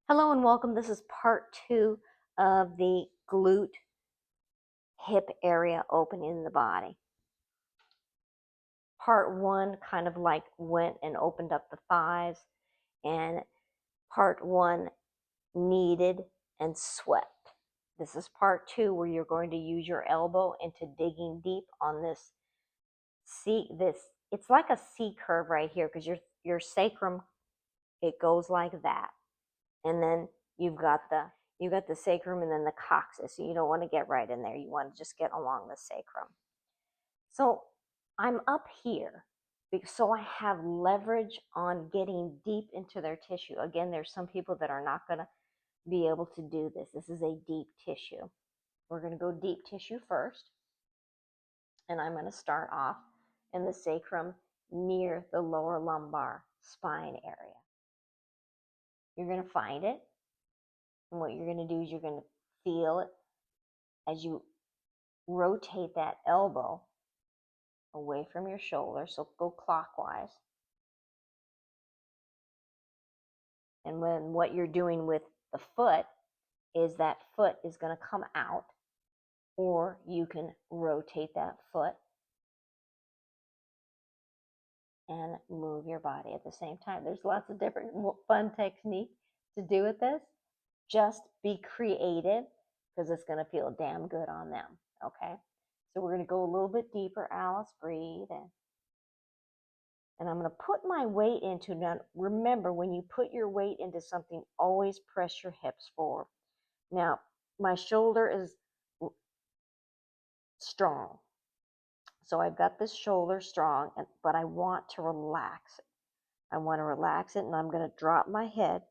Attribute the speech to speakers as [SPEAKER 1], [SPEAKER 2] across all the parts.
[SPEAKER 1] Hello and welcome. This is part two of the glute hip area opening in the body. Part one kind of like went and opened up the thighs, and part one kneaded and swept. This is part two where you're going to use your elbow into digging deep on this. See this? It's like a C curve right here because your sacrum, it goes like that, and then you've got the sacrum and then the coccyx. So you don't want to get right in there. You want to just get along the sacrum. So I'm up here so I have leverage on getting deep into their tissue. Again, there's some people that are not going to be able to do this. This is a deep tissue. We're going to go deep tissue first. And I'm going to start off in the sacrum near the lower lumbar spine area. You're going to find it. And what you're going to do is you're going to feel it as you rotate that elbow away from your shoulder. So go clockwise. And when what you're doing with the foot is that foot is going to come out, or you can rotate that foot and move your body at the same time. There's lots of different fun techniques to do with this. Just be creative because it's going to feel damn good on them. Okay? So we're going to go a little bit deeper. Alice, breathe in. And I'm going to put my weight into, now remember, when you put your weight into something, always press your hips forward. Now, my shoulder is strong. So I've got this shoulder strong, but I want to relax it. I want to relax it, and I'm going to drop my head.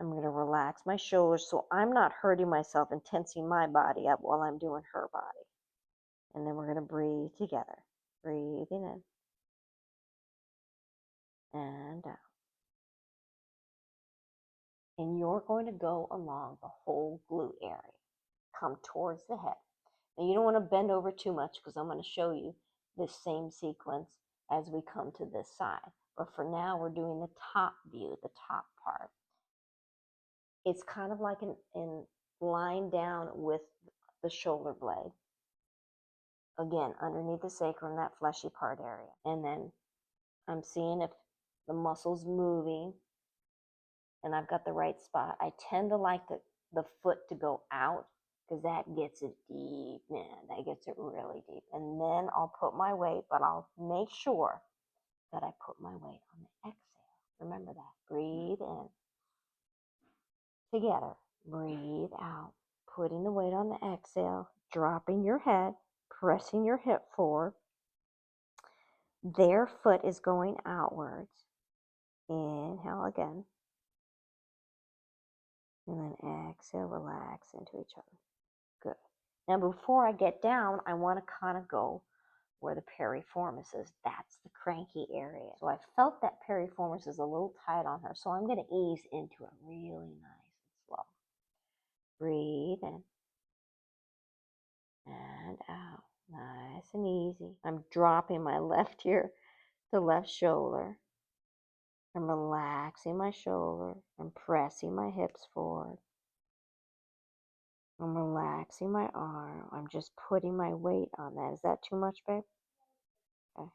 [SPEAKER 1] I'm going to relax my shoulders so I'm not hurting myself and tensing my body up while I'm doing her body. And then we're going to breathe together. Breathing in and out. And you're going to go along the whole glute area. Come towards the head. Now you don't want to bend over too much because I'm going to show you this same sequence as we come to this side. But for now, we're doing the top view, the top part. It's kind of like in lying down with the shoulder blade. Again, underneath the sacrum, that fleshy part area. And then I'm seeing if the muscle's moving and I've got the right spot. I tend to like the foot to go out because that gets it deep, man. That gets it really deep. And then I'll put my weight, but I'll make sure that I put my weight on the exhale. Remember that. Breathe in. Together. Breathe out. Putting the weight on the exhale. Dropping your head. Pressing your hip forward. Their foot is going outwards. Inhale again. And then exhale, relax into each other. Good. Now, before I get down, I want to kind of go where the piriformis is. That's the cranky area. So I felt that piriformis is a little tight on her. So I'm going to ease into it really nice and slow. Breathe in and out. Nice and easy. I'm dropping my left ear to left shoulder. I'm relaxing my shoulder. I'm pressing my hips forward. I'm relaxing my arm. I'm just putting my weight on that. Is that too much, babe? Okay.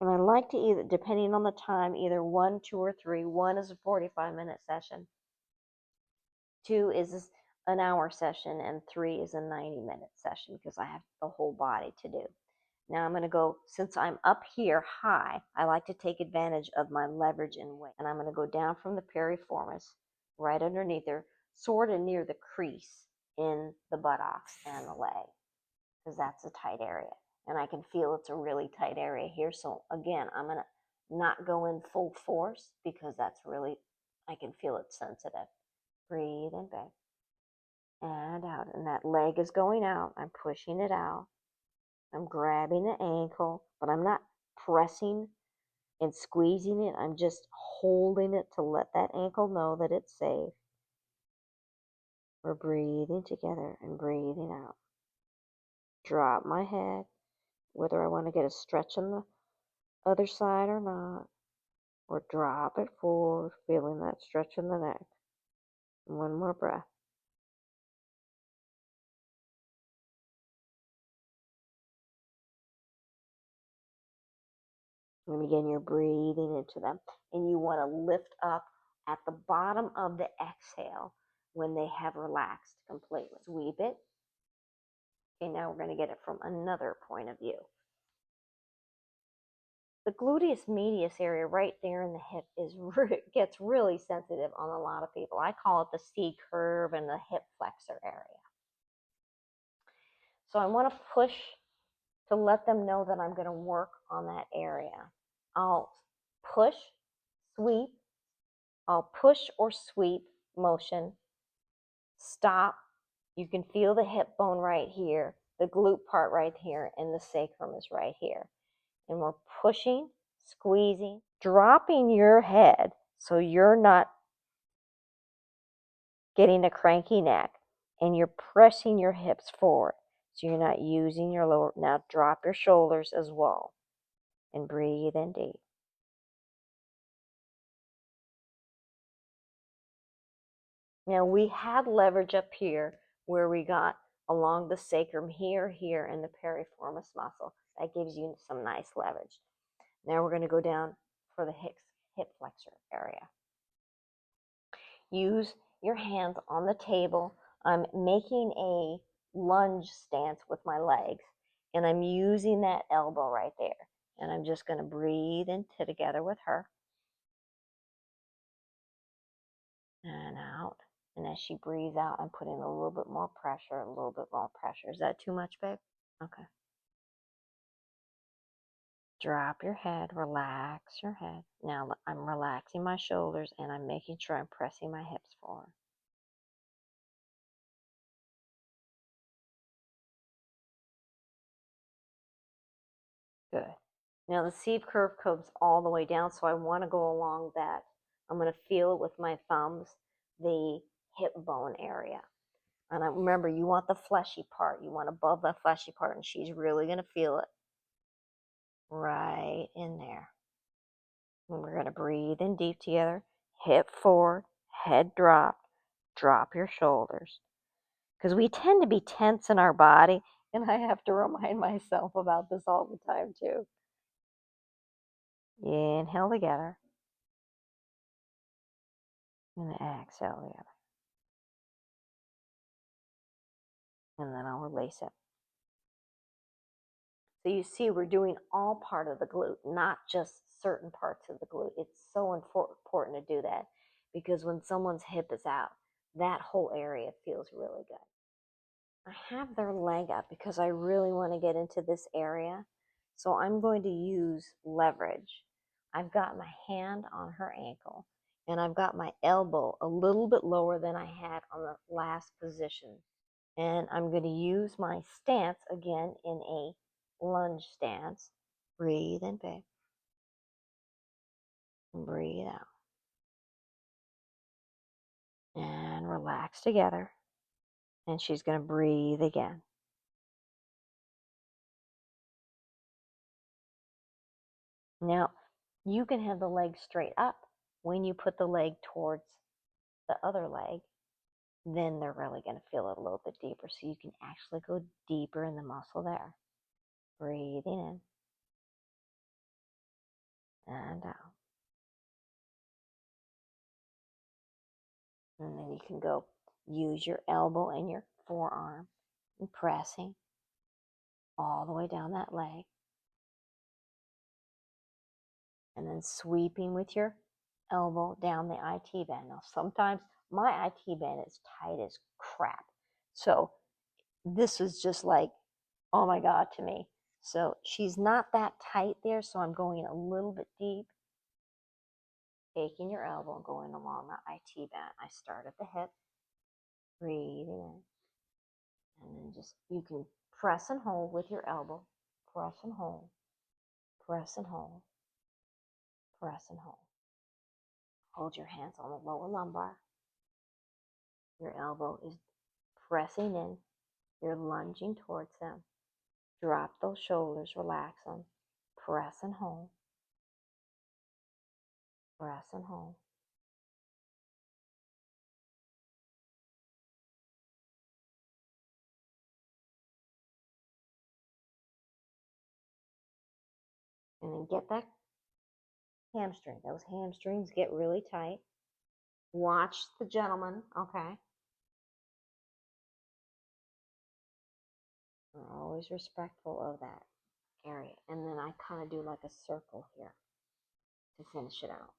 [SPEAKER 1] And I like to either, depending on the time, either 1, 2, or 3. 1 is a 45-minute session. 2 is an hour session, and 3 is a 90-minute session because I have the whole body to do. Now I'm going to go, since I'm up here high, I like to take advantage of my leverage and weight. And I'm going to go down from the piriformis, right underneath there, sort of near the crease in the buttocks and the leg, because that's a tight area. And I can feel it's a really tight area here. So again, I'm going to not go in full force because that's really, I can feel it sensitive. Breathe in back and out. And that leg is going out. I'm pushing it out. I'm grabbing the ankle, but I'm not pressing and squeezing it. I'm just holding it to let that ankle know that it's safe. We're breathing together and breathing out. Drop my head whether I want to get a stretch on the other side or not, or drop it forward, feeling that stretch in the neck. One more breath. And again, you're breathing into them. And you want to lift up at the bottom of the exhale when they have relaxed completely. Sweep it. Okay, now we're going to get it from another point of view. The gluteus medius area right there in the hip gets really sensitive on a lot of people. I call it the C curve and the hip flexor area. So I want to push to let them know that I'm going to work on that area. I'll push, sweep. I'll push or sweep motion. Stop. You can feel the hip bone right here, the glute part right here, and the sacrum is right here. And we're pushing, squeezing, dropping your head so you're not getting a cranky neck, and you're pressing your hips forward so you're not using your lower. Now drop your shoulders as well and breathe in deep. Now we had leverage up here where we got along the sacrum here, and the piriformis muscle. That gives you some nice leverage. Now we're going to go down for the hip flexor area. Use your hands on the table. I'm making a lunge stance with my legs, and I'm using that elbow right there. And I'm just going to breathe into together with her. And out. And as she breathes out, I'm putting a little bit more pressure, a little bit more pressure. Is that too much, babe? Okay. Drop your head, relax your head. Now I'm relaxing my shoulders and I'm making sure I'm pressing my hips forward. Good. Now the C curve comes all the way down, so I want to go along that. I'm going to feel it with my thumbs, the hip bone area. And remember, you want the fleshy part. You want above the fleshy part, and she's really going to feel it right in there. And we're going to breathe in deep together. Hip forward, head drop, drop your shoulders. Because we tend to be tense in our body, and I have to remind myself about this all the time too. Inhale together. And exhale together. And then I'll release it. So you see, we're doing all part of the glute, not just certain parts of the glute. It's so important to do that because when someone's hip is out, that whole area feels really good. I have their leg up because I really want to get into this area. So I'm going to use leverage. I've got my hand on her ankle and I've got my elbow a little bit lower than I had on the last position. And I'm going to use my stance again in a lunge stance. Breathe in, babe. And breathe out. And relax together. And she's going to breathe again. Now, you can have the leg straight up. When you put the leg towards the other leg, then they're really going to feel it a little bit deeper. So you can actually go deeper in the muscle there. Breathing in and out. And then you can go use your elbow and your forearm and pressing all the way down that leg. And then sweeping with your elbow down the IT band. Now, sometimes my IT band is tight as crap. So this is just like, oh my God, to me. So she's not that tight there, so I'm going a little bit deep. Taking your elbow and going along the IT band. I start at the hip, breathing in. And then just, you can press and hold with your elbow. Press and hold. Press and hold. Press and hold. Hold your hands on the lower lumbar. Your elbow is pressing in. You're lunging towards them. Drop those shoulders, relax them. Press and hold. Press and hold. And then get that hamstring. Those hamstrings get really tight. Watch the gentleman, okay? We're always respectful of that area. And then I kind of do like a circle here to finish it out.